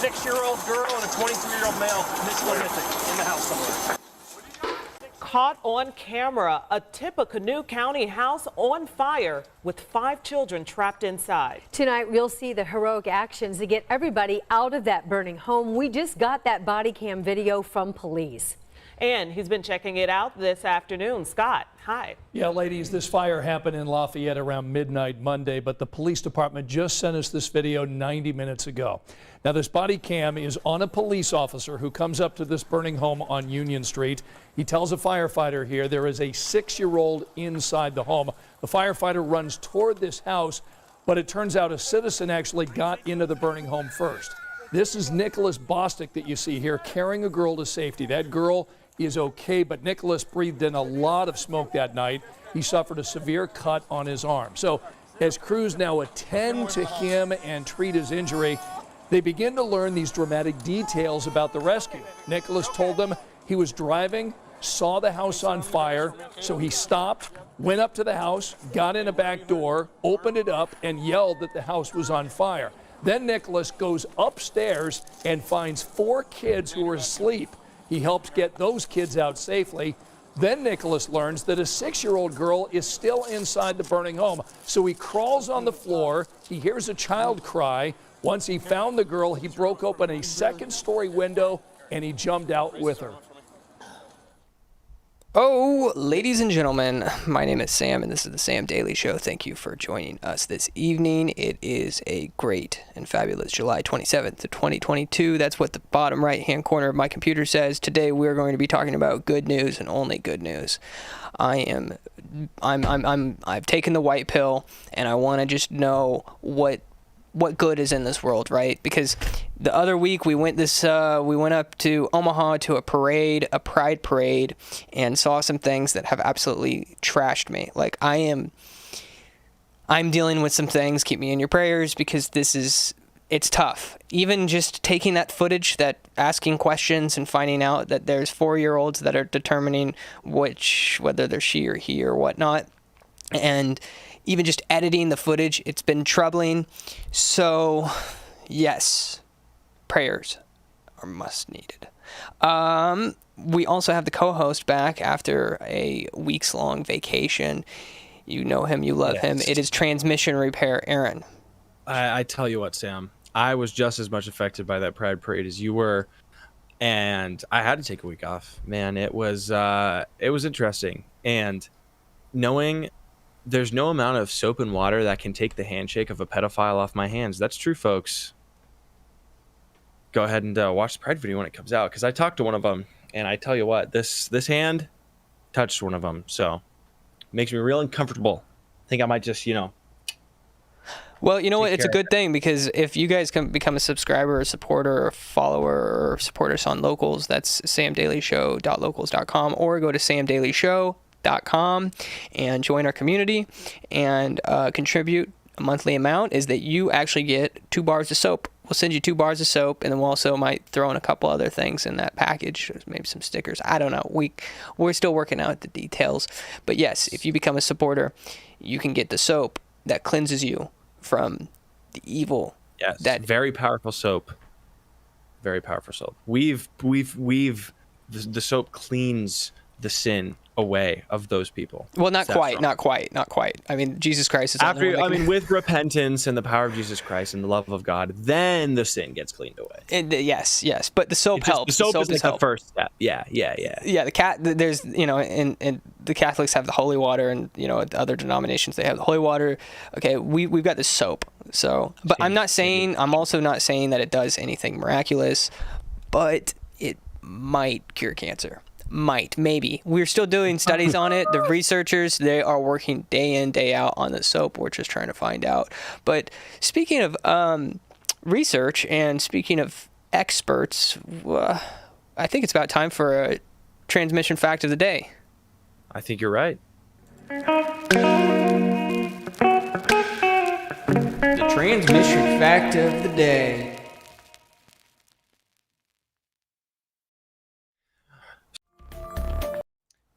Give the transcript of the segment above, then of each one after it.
6-year-old girl and a 23-year-old male missing in the house somewhere. Caught on camera, a Tippecanoe County house on fire with 5 children trapped inside. Tonight, we'll see the heroic actions to get everybody out of that burning home. We just got that body cam video from police. And he's been checking it out this afternoon. Scott, hi. Yeah, ladies, this fire happened in Lafayette around midnight Monday, but the police department just sent us this video 90 minutes ago. Now, this body cam is on a police officer who comes up to this burning home on Union Street. He tells a firefighter here there is a 6-year-old inside the home. The firefighter runs toward this house, but it turns out a citizen actually got into the burning home first. This is Nicholas Bostic that you see here carrying a girl to safety. That girl is okay, but Nicholas breathed in a lot of smoke that night. He suffered a severe cut on his arm. So as crews now attend to him and treat his injury, they begin to learn these dramatic details about the rescue. Nicholas told them he was driving, saw the house on fire, so he stopped, went up to the house, got in a back door, opened it up, and yelled that the house was on fire. Then Nicholas goes upstairs and finds 4 kids who were asleep. He helps get those kids out safely. Then Nicholas learns that a 6-year-old girl is still inside the burning home. So he crawls on the floor. He hears a child cry. Once he found the girl, he broke open a 2nd-story window and he jumped out with her. Oh, ladies and gentlemen, my name is Sam, and this is the Sam Daily Show. Thank you for joining us this evening. It is a great and fabulous July 27th of 2022. That's what the bottom right-hand corner of my computer says. Today, we're going to be talking about good news and only good news. I've taken the white pill, and I want to just know what good is in this world, right? Because the other week we went up to Omaha to a pride parade, and saw some things that have absolutely trashed me. Like I'm dealing with some things. Keep me in your prayers, because it's tough. Even just taking that footage, asking questions and finding out that there's 4-year-olds that are determining whether they're she or he or whatnot. And even just editing the footage, it's been troubling. So, yes, prayers are must needed. We also have the co-host back after a weeks-long vacation. You know him, you love him. It is transmission repair, Aaron. I tell you what, Sam, I was just as much affected by that Pride Parade as you were, and I had to take a week off. Man, it was interesting, and knowing there's no amount of soap and water that can take the handshake of a pedophile off my hands. That's true, folks. Go ahead and watch the Pride video when it comes out, because I talked to one of them, and I tell you what, this hand touched one of them, so makes me real uncomfortable. I think I might just, Well, you know what? It's a good thing, because if you guys can become a subscriber, a supporter, a follower, or support us on Locals, that's samdailyshow.locals.com, or go to samdailyshow.com and join our community and contribute a monthly amount. Is that you actually get 2 bars of soap. We'll send you 2 bars of soap, and then we'll also might throw in a couple other things in that package, maybe some stickers. I don't know. We're still working out the details. But yes, if you become a supporter, you can get the soap that cleanses you from the evil. Yes, very powerful soap. Very powerful soap. The soap cleans the sin away of those people. Well, not quite. I mean, Jesus Christ is with repentance and the power of Jesus Christ and the love of God, then the sin gets cleaned away. Yes, but the soap helps. The soap is like the first step. Yeah. Yeah, there's and the Catholics have the holy water, and other denominations they have the holy water. Okay, we've got the soap. So, but I'm also not saying that it does anything miraculous, but it might cure cancer. Maybe. We're still doing studies on it. The researchers, they are working day in, day out on the soap. We're just trying to find out. But speaking of research and speaking of experts, I think it's about time for a transmission fact of the day. I think you're right. The transmission fact of the day.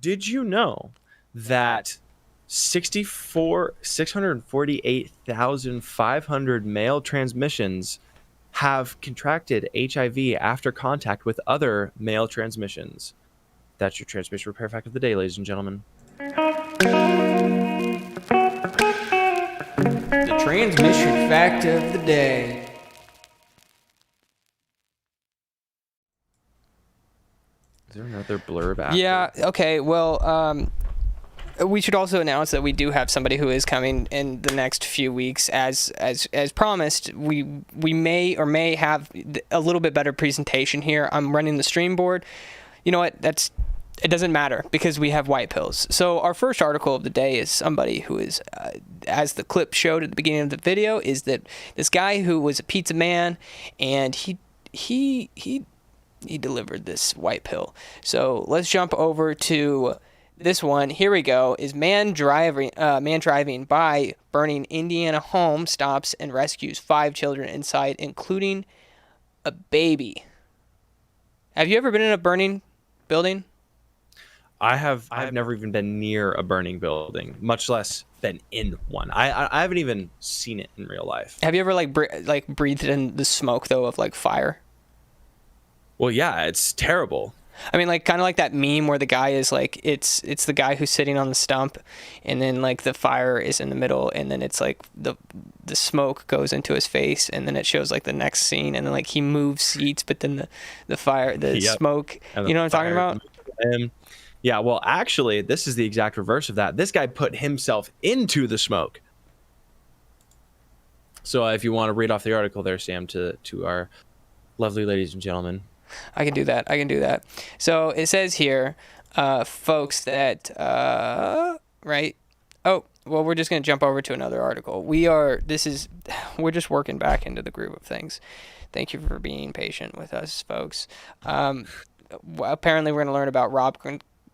Did you know that 648,500 male transmissions have contracted HIV after contact with other male transmissions. That's your transmission repair fact of the day, ladies and gentlemen. The transmission fact of the day. Is there another blurb after? Yeah, okay, well, we should also announce that we do have somebody who is coming in the next few weeks. As promised, we may or may have a little bit better presentation here. I'm running the stream board. You know what? It doesn't matter because we have white pills. So our first article of the day is somebody who is, as the clip showed at the beginning of the video, is that this guy who was a pizza man, and he delivered this white pill. So let's jump over to this one. Here we go. Is man driving by burning Indiana home, stops and rescues 5 children inside, including a baby. Have you ever been in a burning building? I've never even been near a burning building, much less been in one. I haven't even seen it in real life. Have you ever breathed in the smoke though of like fire? Well, yeah, it's terrible. I mean, like kind of like that meme where the guy is like, it's the guy who's sitting on the stump, and then like the fire is in the middle, and then it's like the smoke goes into his face, and then it shows like the next scene, and then like he moves seats, but then the fire, the smoke, you know what I'm talking about? Yeah, well, actually, this is the exact reverse of that. This guy put himself into the smoke. So if you want to read off the article there, Sam, to our lovely ladies and gentlemen. I can do that. So it says here, folks, that, right? Oh, well, we're just going to jump over to another article. We're just working back into the groove of things. Thank you for being patient with us, folks. Apparently, we're going to learn about Rob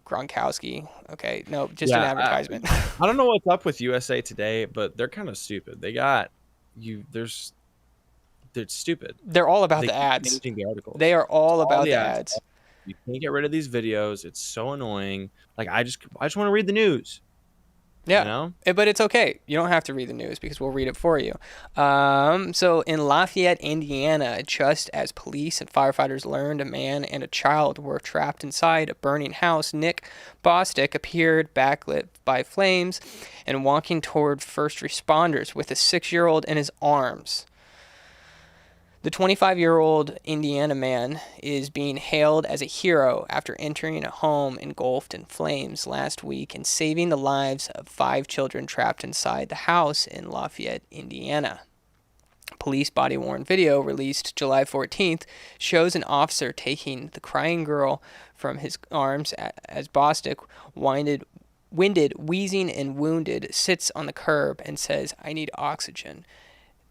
Gronkowski. Okay, no, just an advertisement. I don't know what's up with USA Today, but they're kind of stupid. They got they're stupid. They're all about the ads. The articles. They are all about the ads. You can't get rid of these videos. It's so annoying. Like I just want to read the news. Yeah, you know? But it's okay. You don't have to read the news because we'll read it for you. So in Lafayette, Indiana, just as police and firefighters learned a man and a child were trapped inside a burning house, Nick Bostic appeared backlit by flames and walking toward first responders with a 6-year-old in his arms. The 25-year-old Indiana man is being hailed as a hero after entering a home engulfed in flames last week and saving the lives of 5 children trapped inside the house in Lafayette, Indiana. Police body-worn video released July 14th shows an officer taking the crying girl from his arms as Bostic, winded, wheezing and wounded, sits on the curb and says, "I need oxygen."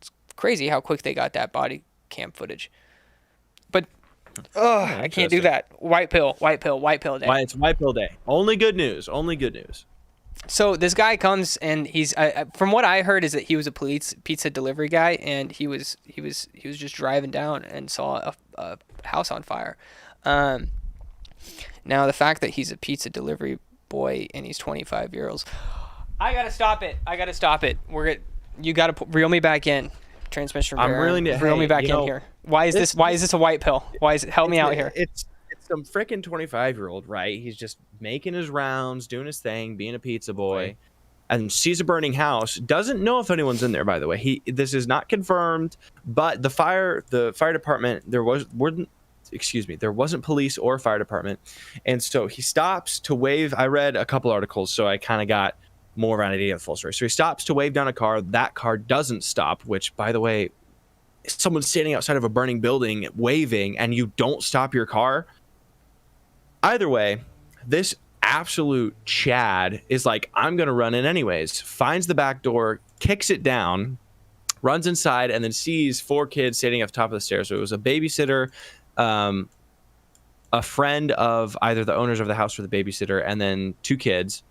It's crazy how quick they got that body cam footage, but I can't do that. White pill day. It's white pill day. Only good news. So this guy comes and he's from what I heard is that he was a police pizza delivery guy, and he was just driving down and saw a house on fire. Now the fact that he's a pizza delivery boy and he's 25 years old, I gotta stop it. You gotta reel me back in. Transmission repair. Reel me back in here. Why is this a white pill? Help me out here. It's some freaking 25-year-old, right? He's just making his rounds, doing his thing, being a pizza boy, and sees a burning house. Doesn't know if anyone's in there, by the way. This is not confirmed, but the fire department, there wasn't police or fire department, and so he stops to wave. I read a couple articles, so I kind of got more of an idea of the full story. So he stops to wave down a car. That car doesn't stop, which, by the way, someone's standing outside of a burning building waving and you don't stop your car. Either way, this absolute Chad is like, I'm going to run in anyways, finds the back door, kicks it down, runs inside, and then sees 4 kids sitting at the top of the stairs. So it was a babysitter, a friend of either the owners of the house or the babysitter, and then 2 kids.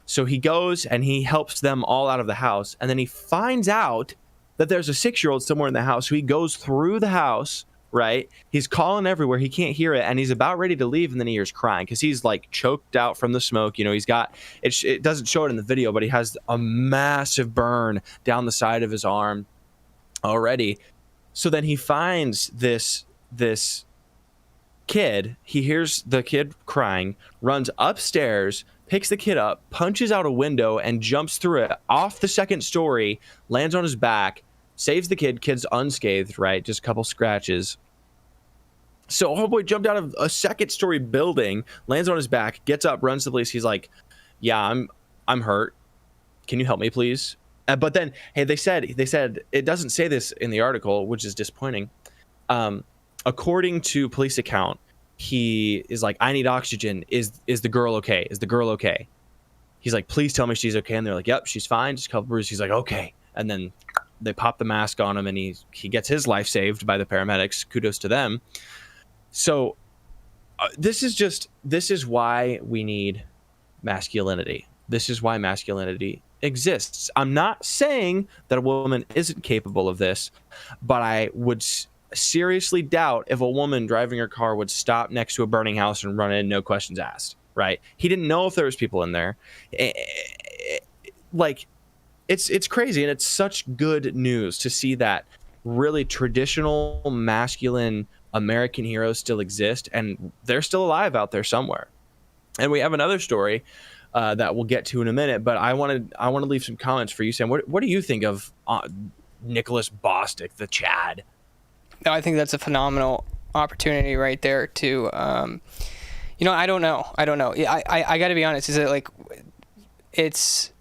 So he goes and he helps them all out of the house. And then he finds out that there's a 6-year-old somewhere in the house. So he goes through the house, right? He's calling everywhere. He can't hear it. And he's about ready to leave. And then he hears crying because he's like choked out from the smoke. You know, he's got, it doesn't show it in the video, but he has a massive burn down the side of his arm already. So then he finds this kid. He hears the kid crying, runs upstairs, picks the kid up, punches out a window, and jumps through it off the second story, lands on his back, saves the kid. Kid's unscathed, right? Just a couple scratches. So homeboy jumped out of a second story building, lands on his back, gets up, runs to the police. He's like, yeah, I'm hurt. Can you help me, please? But then, hey, they said it doesn't say this in the article, which is disappointing. According to police account, he is like, I need oxygen. Is the girl okay? Is the girl okay? He's like, please tell me she's okay. And they're like, yep, she's fine. Just a couple bruises. He's like, okay. And then they pop the mask on him, and he gets his life saved by the paramedics. Kudos to them. So this is why we need masculinity. This is why masculinity exists. I'm not saying that a woman isn't capable of this, but I would seriously doubt if a woman driving her car would stop next to a burning house and run in, no questions asked, right? He didn't know if there was people in there. Like, it's crazy, and it's such good news to see that really traditional masculine American heroes still exist, and they're still alive out there somewhere. And we have another story that we'll get to in a minute, but I want to leave some comments for you, Sam. What do you think of Nicholas Bostic, the Chad? No, I think that's a phenomenal opportunity right there to, I don't know. I got to be honest. Is it like, it's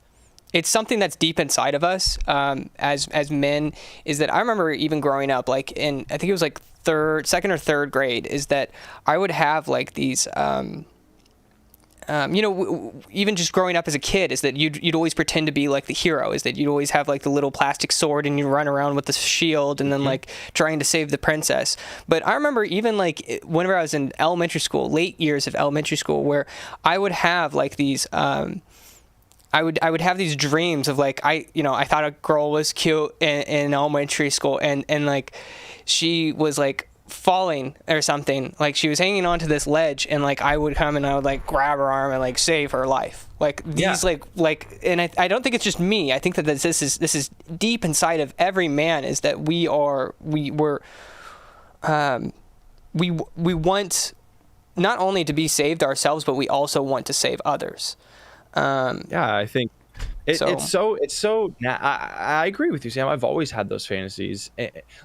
something that's deep inside of us as men. Is that I remember even growing up, like in, I think it was like second or third grade, is that I would have like these, even just growing up as a kid, is that you'd always pretend to be like the hero, is that you'd always have like the little plastic sword and you run around with the shield and then like trying to save the princess. But I remember even like whenever I was in elementary school, late years of elementary school, where I would have like these, I would have these dreams of like, I thought a girl was cute in elementary school, and like she was like falling or something, like she was hanging onto this ledge, and like I would come and I would like grab her arm and like save her life. Like these like and I don't think it's just me. I think that this is deep inside of every man, is that we want not only to be saved ourselves, but we also want to save others. I think it's so. I agree with you, Sam. I've always had those fantasies.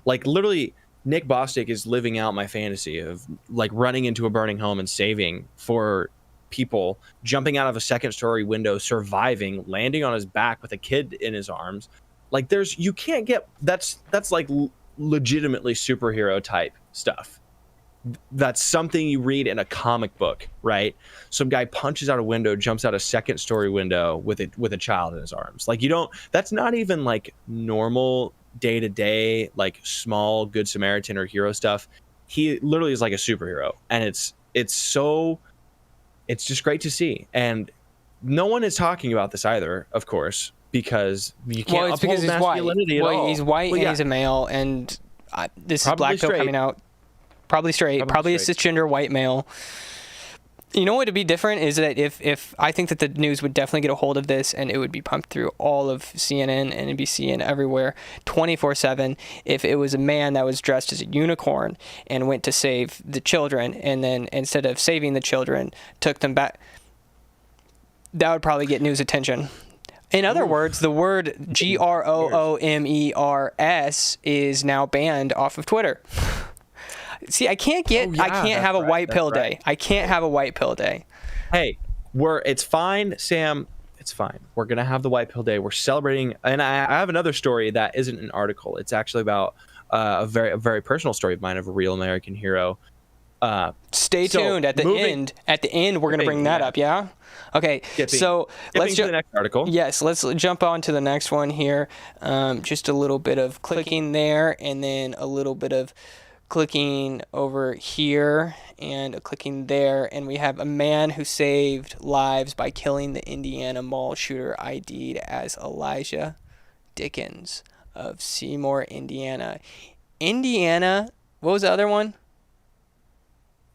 Like literally, Nick Bostic is living out my fantasy of like running into a burning home and saving for people, jumping out of a second story window, surviving, landing on his back with a kid in his arms. Like you can't get that's like legitimately superhero type stuff. That's something you read in a comic book, right? Some guy punches out a window, jumps out a second story window with a child in his arms. Like that's not even like normal day-to-day, like small Good Samaritan or hero stuff. He literally is like a superhero, and it's just great to see. And no one is talking about this either, of course, because you can't uphold masculinity at all. He's white, and he's a male, and this is Black Pill coming out. Probably straight, probably a cisgender white male. You know what would be different is that if I think that the news would definitely get a hold of this, and it would be pumped through all of CNN and NBC and everywhere 24/7, if it was a man that was dressed as a unicorn and went to save the children, and then instead of saving the children, took them back. That would probably get news attention. In other words, the word GROOMERS is now banned off of Twitter. See, I can't have a white pill day. I can't have a white pill day. Hey, it's fine, Sam. It's fine. We're going to have the white pill day. We're celebrating. And I have another story that isn't an article. It's actually about a very personal story of mine of a real American hero. Stay tuned. At the end, we're going to bring that up. Yeah. Okay. So let's to the next article. Yes. Let's jump on to the next one here. Just a little bit of clicking there, and then a little bit of clicking over here and clicking there, and we have a man who saved lives by killing the Indiana mall shooter ID'd as Elijah Dickens of Seymour, Indiana. What was the other one?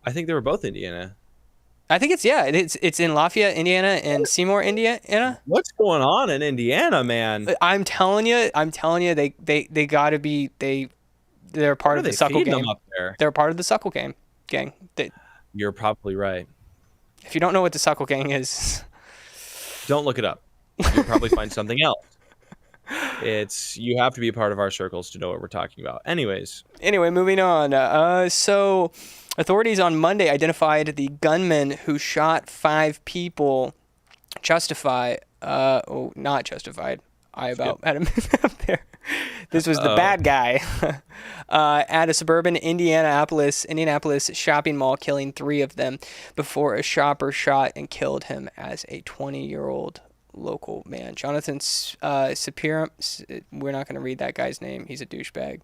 I think they were both Indiana. I think it's in Lafayette, Indiana, and Seymour, Indiana. What's going on in Indiana, man? I'm telling you, they gotta be They're part Why of do the they Suckle feed them game. up there? They're part of the Suckle gang. You're probably right. If you don't know what the Suckle gang is, Don't look it up. You'll probably find something else. You have to be a part of our circles to know what we're talking about. Anyway, moving on. So authorities on Monday identified the gunman who shot 5 people. Not justified. I about had him up there. This was the bad guy at a suburban Indianapolis shopping mall, killing 3 of them before a shopper shot and killed him as a 20-year-old local man. Jonathan Sapir, we're not going to read that guy's name. He's a douchebag.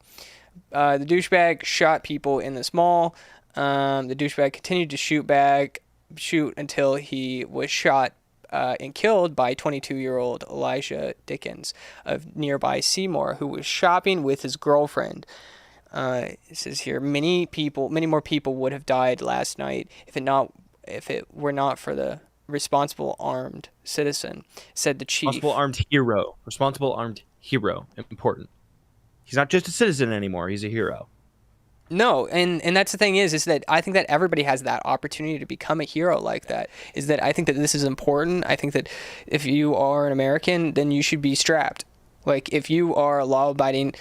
The douchebag shot people in this mall. The douchebag continued to shoot until he was shot and killed by 22-year-old Elijah Dickens of nearby Seymour, who was shopping with his girlfriend. It says here, many more people would have died last night if it were not for the responsible armed citizen, said the chief. Responsible armed hero. Important. He's not just a citizen anymore. He's a hero. No, and that's the thing is that I think that everybody has that opportunity to become a hero like that. Is that I think that this is important. I think that if you are an American, then you should be strapped. Like if you are a law-abiding,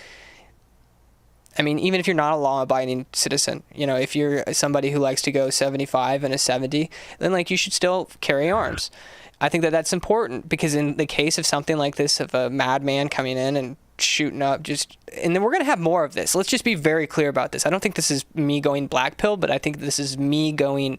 I mean, even if you're not a law-abiding citizen, if you're somebody who likes to go 75 and a 70, then like you should still carry arms. I think that that's important because in the case of something like this, of a madman coming in and shooting up, and then we're going to have more of this. Let's just be very clear about this. I don't think this is me going black pill, but I think this is me going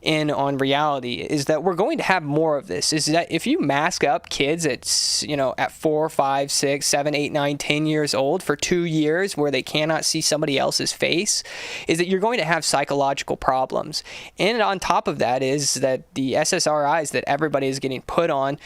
in on reality, is that we're going to have more of this. Is that if you mask up kids at 4, 5, 6, 7, 8, 9, 10 years old for 2 years where they cannot see somebody else's face, is that you're going to have psychological problems. And on top of that is that the SSRIs that everybody is getting put on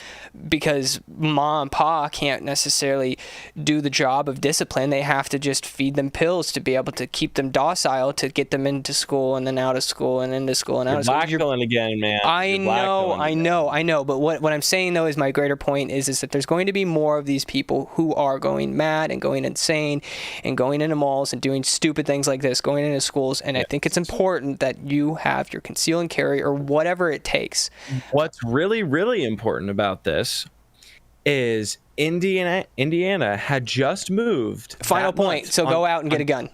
because mom and pa can't necessarily do the job of discipline. They have to just feed them pills to be able to keep them docile, to get them into school and then out of school and into school and out of school. You're blackpilling again, man. I know. But what I'm saying though is my greater point is that there's going to be more of these people who are going mad and going insane and going into malls and doing stupid things like this, going into schools. And I think it's important that you have your conceal and carry or whatever it takes. What's really, really important about this is Indiana had just moved. Final point. So go out and get a gun.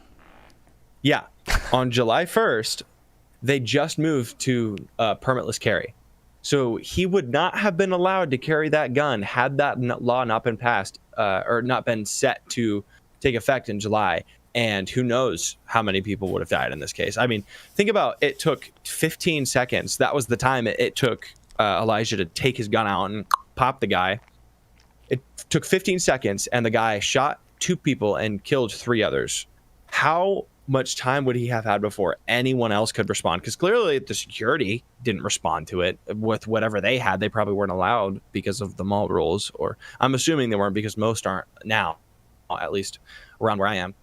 Yeah. On July 1st, they just moved to permitless carry. So he would not have been allowed to carry that gun had that law not been passed or not been set to take effect in July. And who knows how many people would have died in this case. I mean, think about it took 15 seconds. That was the time it took Elijah to take his gun out and pop the guy. It took 15 seconds, and the guy shot 2 people and killed 3 others. How much time would he have had before anyone else could respond? Because clearly the security didn't respond to it with whatever they had. They probably weren't allowed because of the mall rules, or I'm assuming they weren't because most aren't now, at least around where I am.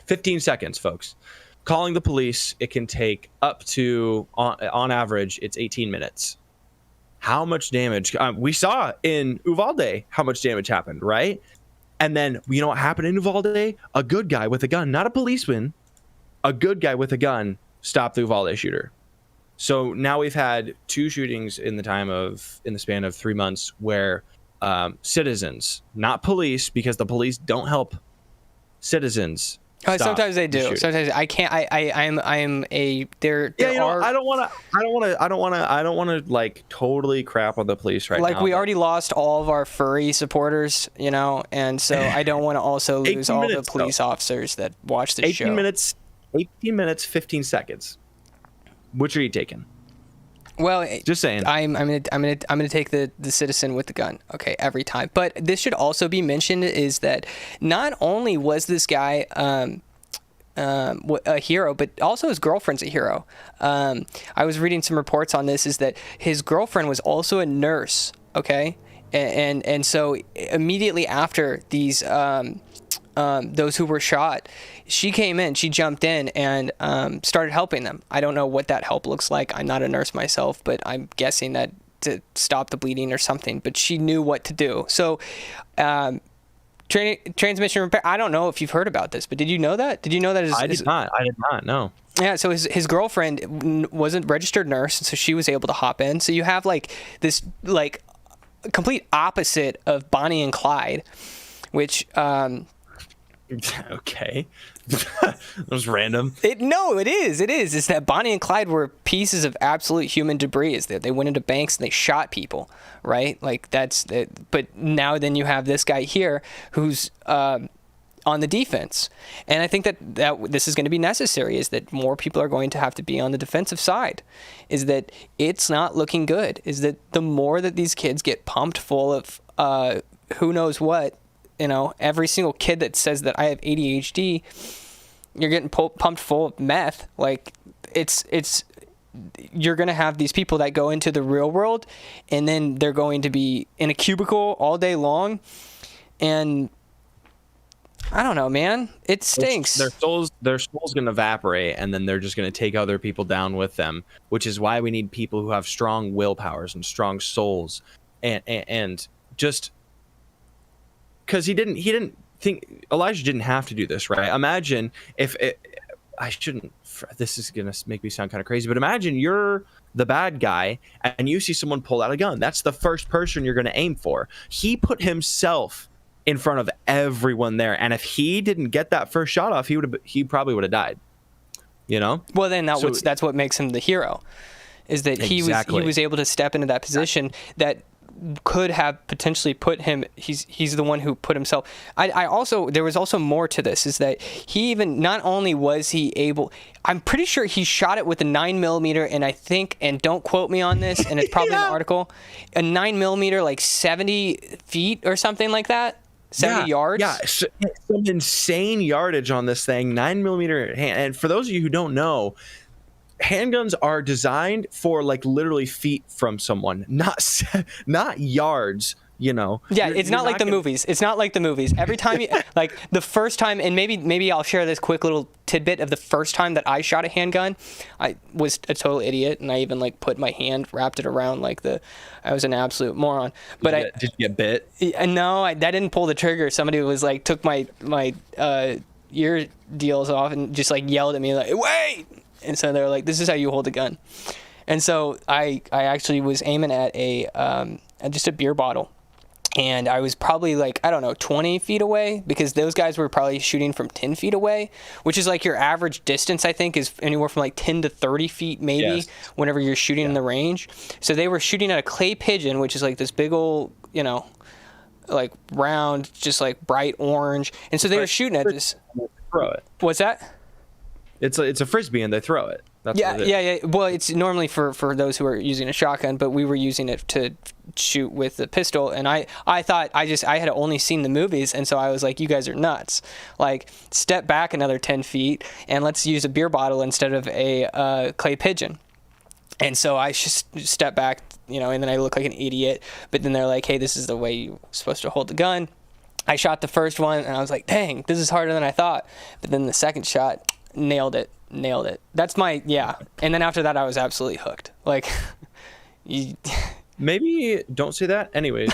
15 seconds, folks. Calling the police, it can take up to, on average, it's 18 minutes. How much damage? We saw in Uvalde how much damage happened, right? And then, you know what happened in Uvalde? A good guy with a gun, not a policeman, a good guy with a gun stopped the Uvalde shooter. So now we've had 2 shootings in the span of 3 months where citizens, not police, because the police don't help citizens. Sometimes they do. The sometimes I can't. I am a there. Yeah, are, I don't want to like totally crap on the police right now. Like we already lost all of our furry supporters, and so I don't want to also lose all the police officers that watch the show. 18 minutes, 15 seconds. Which are you taking? Well, just saying. I'm gonna take the citizen with the gun. Okay, every time. But this should also be mentioned is that not only was this guy a hero, but also his girlfriend's a hero. I was reading some reports on this. Is that his girlfriend was also a nurse? Okay, and so immediately after these those who were shot, she came in, she jumped in and started helping them. I don't know what that help looks like. I'm not a nurse myself, but I'm guessing that to stop the bleeding or something. But she knew what to do. So transmission repair. I don't know if you've heard about this, but did you know that? Did you know that? I did not. No. Yeah, so his girlfriend wasn't registered nurse, so she was able to hop in. So you have like this like complete opposite of Bonnie and Clyde, which Okay. That was random. It is. It's that Bonnie and Clyde were pieces of absolute human debris. Is that they went into banks and they shot people, right? Like that's it. But now then you have this guy here who's on the defense, and I think that this is going to be necessary. Is that more people are going to have to be on the defensive side? Is that it's not looking good? Is that the more that these kids get pumped full of who knows what? You know, every single kid that says that I have ADHD, you're getting pumped full of meth. Like it's you're going to have these people that go into the real world and then they're going to be in a cubicle all day long. And I don't know, man, it stinks. Their soul's going to evaporate, and then they're just going to take other people down with them, which is why we need people who have strong willpowers and strong souls and just, because he didn't think Elijah didn't have to do this, right? Imagine if this is gonna make me sound kind of crazy, but imagine you're the bad guy and you see someone pull out a gun. That's the first person you're gonna aim for. He put himself in front of everyone there, and if he didn't get that first shot off, he probably would have died. You know? Well, then that's what makes him the hero, is that he was able to step into that position that could have potentially put him. He's the one who put himself. I also, there was also more to this, is that he even, not only was he able, I'm pretty sure he shot it with a 9mm, and I think, and don't quote me on this, and it's probably an article, a 9mm, like 70 feet or something like that. 70 yards. Yeah, some insane yardage on this thing. 9mm hand. And for those of you who don't know, handguns are designed for like literally feet from someone, not yards. You know. Yeah, it's not like the movies. It's not like the movies. Every time you, like the first time, and maybe I'll share this quick little tidbit of the first time that I shot a handgun. I was a total idiot, and I even like put my hand, wrapped it around like I was an absolute moron. But did you get bit? No, that didn't pull the trigger. Somebody was like took my ear deals off and just like yelled at me like, "Wait!" And so they're like, "This is how you hold a gun." And so I actually was aiming at just a beer bottle. And I was probably like, I don't know, 20 feet away, because those guys were probably shooting from 10 feet away, which is like your average distance, I think, is anywhere from like 10 to 30 feet maybe, yes, whenever you're shooting in the range. So they were shooting at a clay pigeon, which is like this big old, you know, like round, just like bright orange. And so they were shooting at this. Throw it. What's that? It's a Frisbee and they throw it. That's yeah. Well, it's normally for those who are using a shotgun, but we were using it to shoot with the pistol. And I thought I had only seen the movies, and so I was like, you guys are nuts. Like, step back another 10 feet and let's use a beer bottle instead of a clay pigeon. And so I just stepped back, you know, and then I look like an idiot. But then they're like, hey, this is the way you're supposed to hold the gun. I shot the first one, and I was like, dang, this is harder than I thought. But then the second shot, nailed it. That's my, yeah. And then after that, I was absolutely hooked. Like, maybe don't say that anyways.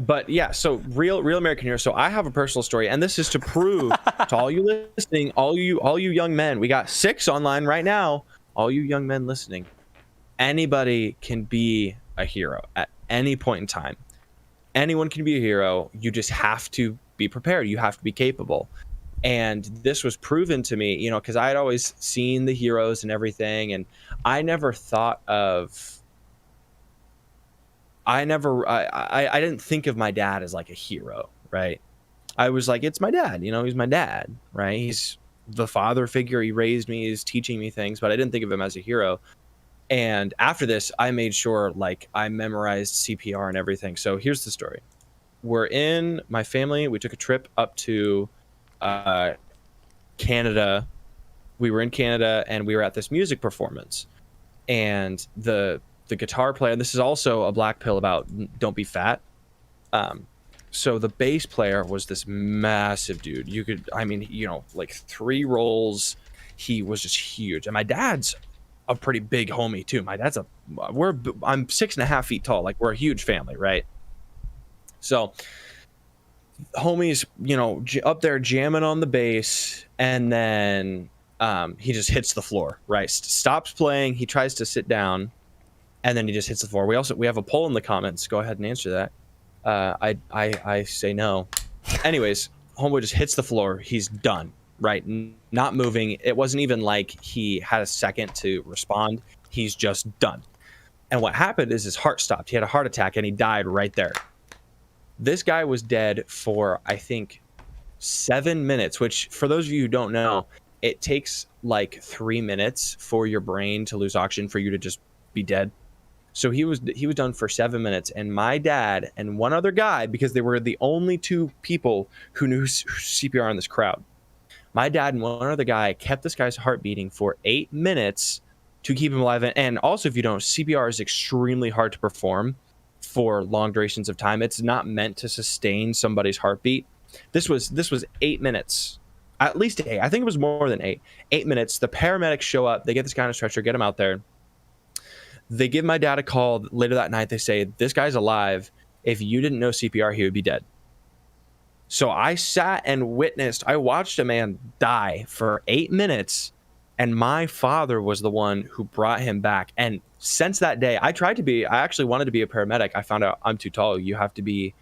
But yeah, so real American hero. So I have a personal story, and this is to prove to all you listening, all you young men, we got 6 online right now. All you young men listening, anybody can be a hero at any point in time. Anyone can be a hero. You just have to be prepared. You have to be capable. And this was proven to me, you know, because I had always seen the heroes and everything, and I never thought of, I didn't think of my dad as like a hero, right? I was like, it's my dad, you know, he's my dad, right? He's the father figure. He raised me, he's teaching me things, but I didn't think of him as a hero. And after this, I made sure like I memorized CPR and everything. So here's the story. My family, we took a trip up to Canada. We were in Canada, and we were at this music performance, and the guitar player, this is also a black pill about don't be fat. So the bass player was this massive dude. Like 3 rolls. He was just huge. And my dad's a pretty big homie too. My dad's I'm 6.5 feet tall. Like, we're a huge family, right? So homie's, up there jamming on the bass, and then he just hits the floor, right? Stops playing. He tries to sit down, and then he just hits the floor. We have a poll in the comments. Go ahead and answer that. I say no. Anyways, homeboy just hits the floor. He's done, right? Not moving. It wasn't even like he had a second to respond. He's just done. And what happened is his heart stopped. He had a heart attack and he died right there. This guy was dead for, I think, 7 minutes, which for those of you who don't know, it takes like 3 minutes for your brain to lose oxygen for you to just be dead. So he was done for 7 minutes, and my dad and one other guy, because they were the only two people who knew CPR in this crowd. My dad and one other guy kept this guy's heart beating for 8 minutes to keep him alive. And also, if you don't, CPR is extremely hard to perform for long durations of time. It's not meant to sustain somebody's heartbeat. This was 8 minutes, at least 8. I think it was more than 8. 8 minutes. The paramedics show up. They get this guy on a stretcher, get him out there. They give my dad a call later that night. They say, this guy's alive. If you didn't know CPR, he would be dead. So I sat and witnessed. I watched a man die for 8 minutes, and my father was the one who brought him back. And since that day, I actually wanted to be a paramedic. I found out I'm too tall. You have to be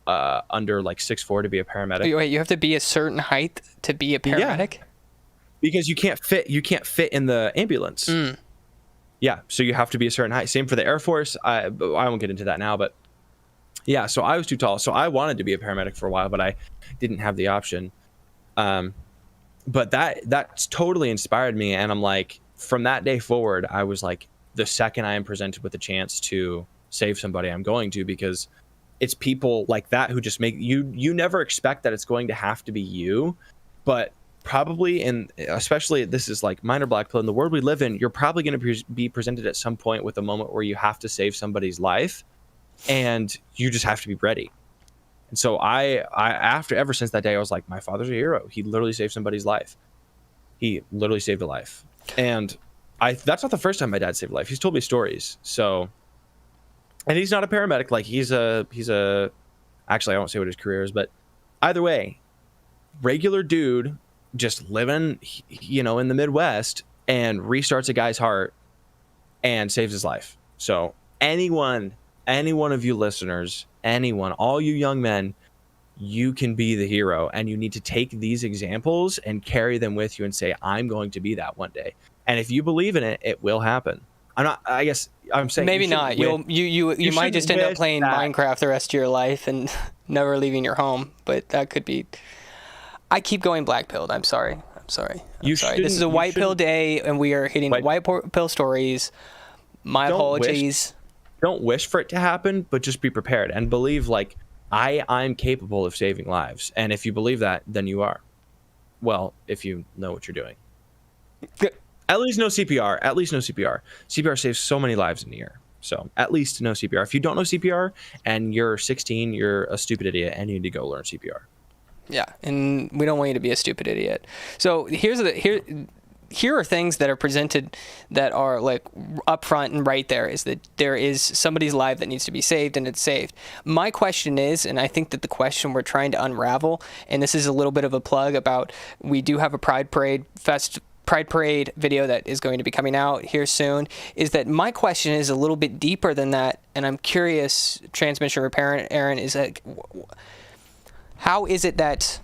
under like 6'4" to be a paramedic. Wait, you have to be a certain height to be a paramedic? Yeah. Because you can't fit in the ambulance. Yeah, so you have to be a certain height. Same for the Air Force. I won't get into that now, but yeah, so I was too tall. So I wanted to be a paramedic for a while, but I didn't have the option. But that's totally inspired me. And I'm like, from that day forward, I was like, the second I am presented with a chance to save somebody, I'm going to, because it's people like that who just make you never expect that it's going to have to be you, but probably, and especially this is like minor black pill in the world we live in, you're probably going to be presented at some point with a moment where you have to save somebody's life, and you just have to be ready. And so ever since that day, I was like, my father's a hero. He literally saved somebody's life. He literally saved a life. And that's not the first time my dad saved a life. He's told me stories. So, and he's not a paramedic. Like he's a actually, I won't say what his career is, but either way, regular dude just living, in the Midwest, and restarts a guy's heart and saves his life. So any one of you listeners, all you young men, you can be the hero, and you need to take these examples and carry them with you and say, I'm going to be that one day. And if you believe in it, it will happen. I guess I'm saying maybe not. You might just end up playing Minecraft the rest of your life and never leaving your home, but that could be. I keep going black pilled. I'm sorry. This is a white pill day, and we are hitting white pill stories. My apologies. Don't wish for it to happen, but just be prepared and believe, like, I'm capable of saving lives. And if you believe that, then you are. Well, if you know what you're doing. At least know CPR. CPR saves so many lives in a year. So at least know CPR. If you don't know CPR and you're 16, you're a stupid idiot and you need to go learn CPR. Yeah, and we don't want you to be a stupid idiot. So here are things that are presented that are like up front and right there, is that there is somebody's life that needs to be saved, and it's saved. My question is, and I think that the question we're trying to unravel, and this is a little bit of a plug about, we do have a Pride Parade video that is going to be coming out here soon, is that my question is a little bit deeper than that, and I'm curious, transmission repair Aaron, is like, how is it that,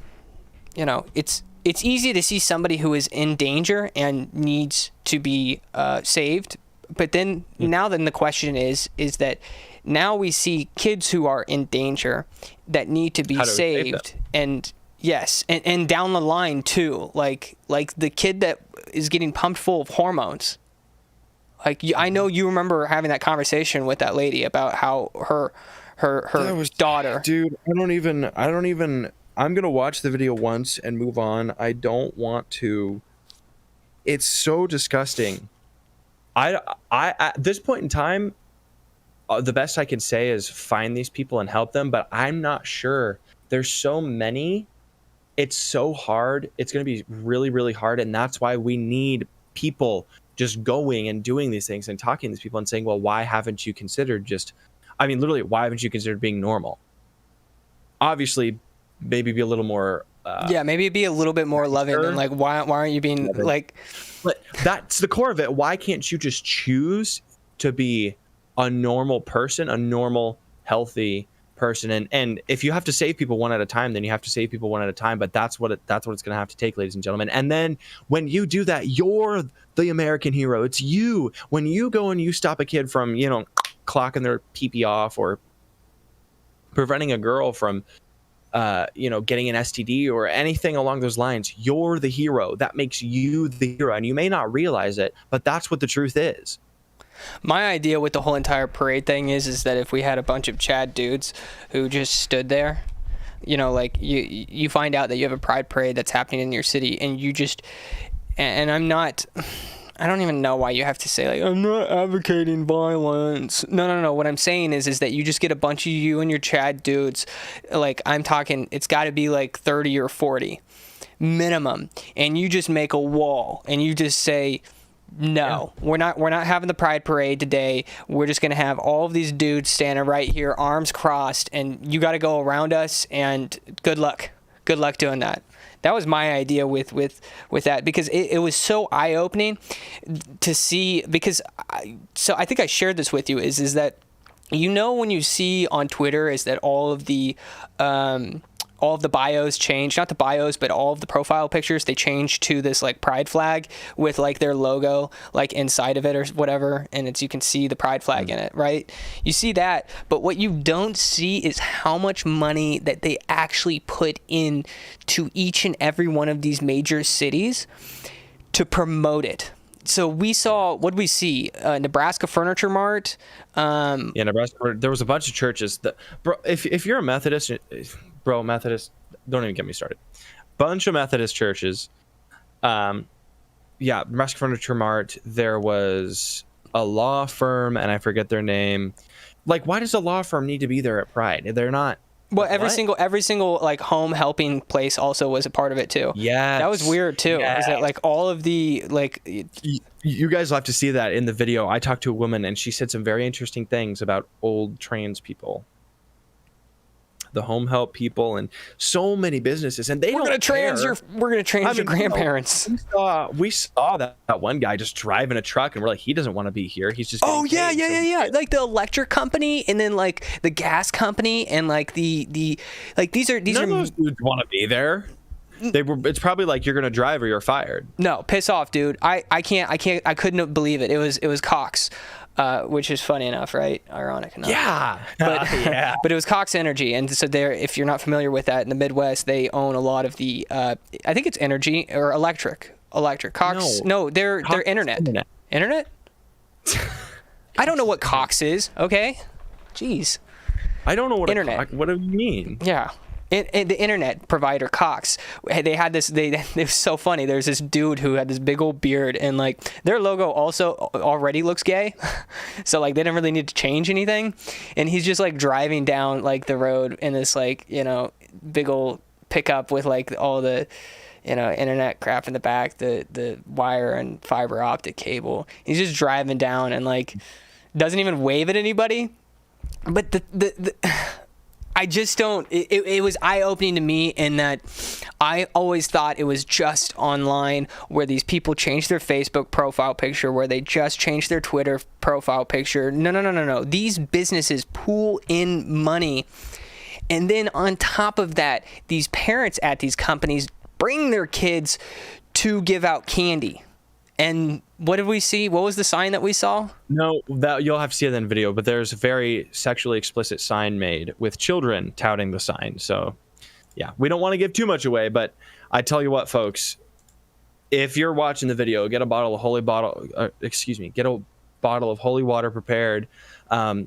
it's easy to see somebody who is in danger and needs to be saved, but then the question is that now we see kids who are in danger that need to be saved, and yes, and down the line too, like the kid that is getting pumped full of hormones. Like, I know you remember having that conversation with that lady about how her daughter. Dude, I don't even. I'm gonna watch the video once and move on. I don't want to. It's so disgusting. I at this point in time, the best I can say is find these people and help them. But I'm not sure. There's so many. It's so hard. It's gonna be really, really hard, and that's why we need people just going and doing these things and talking to these people and saying, well, why haven't you considered literally, why haven't you considered being normal? Obviously, maybe be a little more. Yeah, maybe be a little bit more loving sure. and like, why aren't you being like? But that's the core of it. Why can't you just choose to be a normal person, a normal, healthy person? And if you have to save people one at a time, then you have to save people one at a time. But that's what it's going to have to take, ladies and gentlemen. And then when you do that, you're the American hero. It's you. When you go and you stop a kid from, clocking their pee-pee off, or preventing a girl from getting an STD or anything along those lines, you're the hero. That makes you the hero. And you may not realize it, but that's what the truth is. My idea with the whole entire parade thing is that if we had a bunch of Chad dudes who just stood there, like you find out that you have a pride parade that's happening in your city, and you just, and I don't even know why you have to say, like, I'm not advocating violence. No. What I'm saying is that you just get a bunch of you and your Chad dudes, like, I'm talking, it's got to be like 30 or 40 minimum, and you just make a wall, and you just say, no, we're not having the pride parade today. We're just going to have all of these dudes standing right here, arms crossed, and you got to go around us, and good luck. Good luck doing that. That was my idea with that, because it was so eye-opening to see, because I think I shared this with you, is that, when you see on Twitter is that all of the bios change, not the bios, but all of the profile pictures, they change to this like pride flag with like their logo like inside of it or whatever, and you can see the pride flag in it, right? You see that, but what you don't see is how much money that they actually put in to each and every one of these major cities to promote it. So we saw, what did we see? Nebraska Furniture Mart. Nebraska. There was a bunch of churches that, bro, if you're a Methodist, bro, Methodist, don't even get me started. Bunch of Methodist churches. Nebraska Furniture Mart. There was a law firm, and I forget their name. Like, why does a law firm need to be there at Pride? They're not. Well, every single like home helping place also was a part of it too. Yeah, that was weird too. Is that like all of the like? You guys will have to see that in the video. I talked to a woman, and she said some very interesting things about old trans people, the home help people, and so many businesses. And we're gonna trans your grandparents. We saw that one guy just driving a truck, and we're like, he doesn't want to be here. He's just yeah. Like the electric company, and then like the gas company, and like the like these are none of those dudes want to be there. It's probably like, you're gonna drive or you're fired. No, piss off, dude. I couldn't believe it. It was Cox. Which is funny enough, right? Ironic enough. Yeah. But it was Cox Energy. And so if you're not familiar with that, in the Midwest, they own a lot of the, I think it's energy or electric. Cox. No, they're internet. Internet? I don't know what Cox is, okay? Jeez. I don't know what internet. What do you mean? Yeah. The internet provider Cox, they had this. It was so funny. There's this dude who had this big old beard, and like their logo also already looks gay, so like they didn't really need to change anything. And he's just like driving down like the road in this like big old pickup with like all the internet crap in the back, the wire and fiber optic cable. He's just driving down and like doesn't even wave at anybody. But the I just don't, it was eye-opening to me in that I always thought it was just online where these people change their Facebook profile picture, where they just change their Twitter profile picture. No. These businesses pool in money. And then on top of that, these parents at these companies bring their kids to give out candy. And what did we see? What was the sign that we saw? No, that you'll have to see it in the video, but there's a very sexually explicit sign made with children touting the sign. So, yeah, we don't want to give too much away, but I tell you what, folks, if you're watching the video, get a bottle of holy water prepared,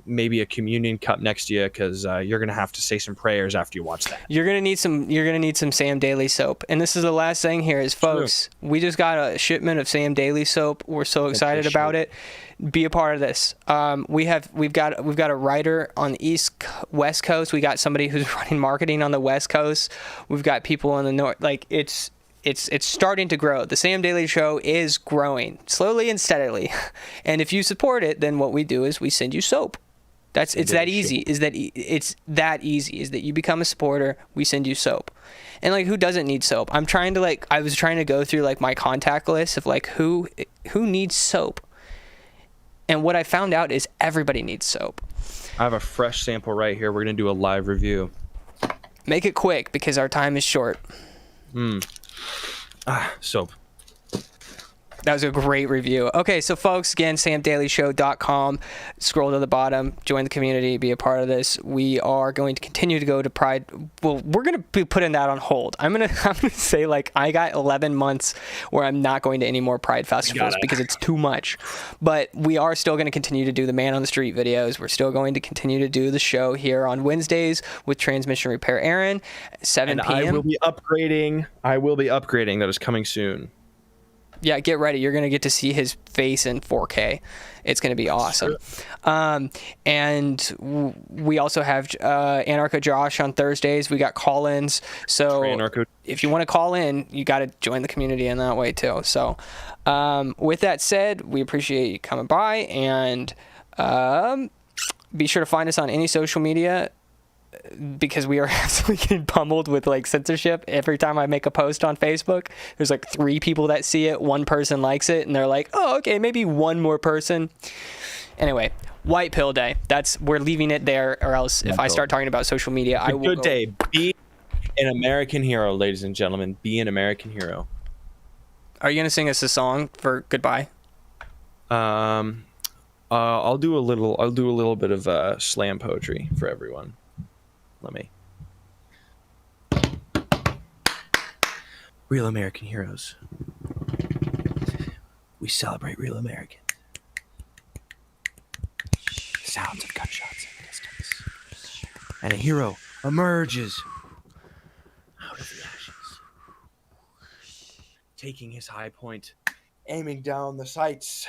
maybe a communion cup next to you, because you're gonna have to say some prayers after you watch that. You're gonna need some Sam Daly soap. And this is the last thing here is, folks, we just got a shipment of Sam Daly soap. We're so excited about it. Be a part of this. We've got a writer on the West Coast. We got somebody who's running marketing on the West Coast. We've got people on the North. Like it's starting to grow. The Sam Daly Show is growing slowly and steadily. And if you support it, then what we do is we send you soap. It's that easy. It's that easy. Is that you become a supporter, we send you soap. And like, who doesn't need soap? I was trying to go through like my contact list of like who needs soap. And what I found out is everybody needs soap. I have a fresh sample right here. We're going to do a live review. Make it quick because our time is short. Soap. That was a great review. Okay, so folks, again, samdailyshow.com. Scroll to the bottom, join the community, be a part of this. We are going to continue to go to Pride. Well, we're going to be putting that on hold. I'm gonna say, like, I got 11 months where I'm not going to any more Pride festivals because it's too much. But we are still going to continue to do the Man on the Street videos. We're still going to continue to do the show here on Wednesdays with Transmission Repair Aaron, 7 p.m. I will be upgrading. That is coming soon. Yeah, get ready. You're going to get to see his face in 4K. It's going to be awesome. And we also have Anarcho Josh on Thursdays. We got call-ins. So if you want to call in, you got to join the community in that way too. So with that said, we appreciate you coming by. And be sure to find us on any social media, because we are absolutely getting pummeled with like censorship. Every time I make a post on Facebook, there's like 3 people that see it, 1 person likes it, and they're like, oh, okay, maybe 1 more person. Anyway, White Pill Day. We're leaving it there, or else if I start talking about social media, I will. Good day. Be an American hero, ladies and gentlemen. Be an American hero. Are you gonna sing us a song for goodbye? I'll do a little bit of slam poetry for everyone. Let me. Real American heroes. We celebrate real Americans. Sounds of gunshots in the distance. And a hero emerges out of the ashes, taking his high point, aiming down the sights.